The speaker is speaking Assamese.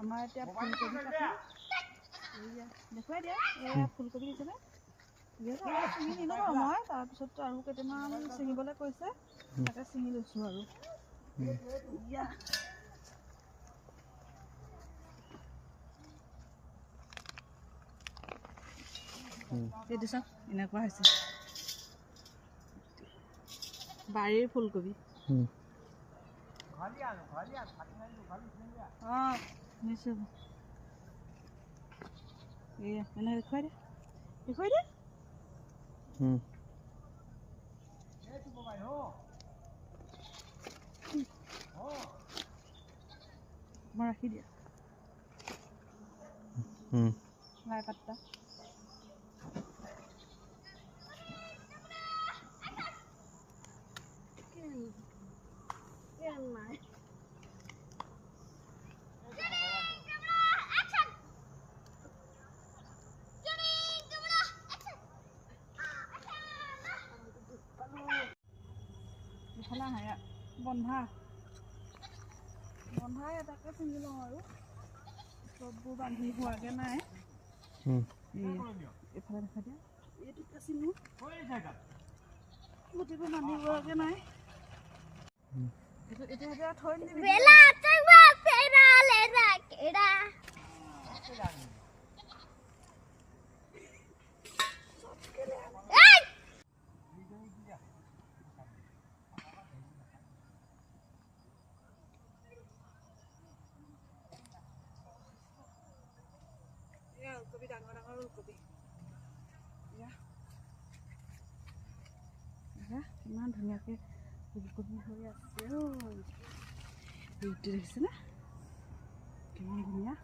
আমাৰ এতিয়া ফুলকবি দেখুৱাই দিয়া এয়া ফুলকবি দিছিলে যিহেতু ছিঙি নিলোঁ বাৰু মই তাৰপিছততো আৰু কেইটামান ছিঙিবলৈ কৈছে তাকে ছিঙি লৈছোঁ আৰু এইটো চাওক এনেকুৱা হৈছে বাৰীৰ ফুলকবি অঁ নিশ্চয় এয়া এনে দেখুৱাই দিয়া মই ৰাখি দিয়া লাই পাত্তা ইফালে আহা বন্ধা এটাকে ছিঙি লওঁ আৰু চববোৰ বান্ধি হোৱাকৈ নাই এইফালে দেখা দিয়া এইটোকে ছিঙো গোটেইবোৰ বান্ধি হোৱাকৈ নাই এতিয়া থৈ দিবি ওলকবি ডাঙৰ ওলকবি ইমান ধুনীয়াকৈ ওলকবি হৈ আছে এইটো দেখিছেনে কিমান ধুনীয়া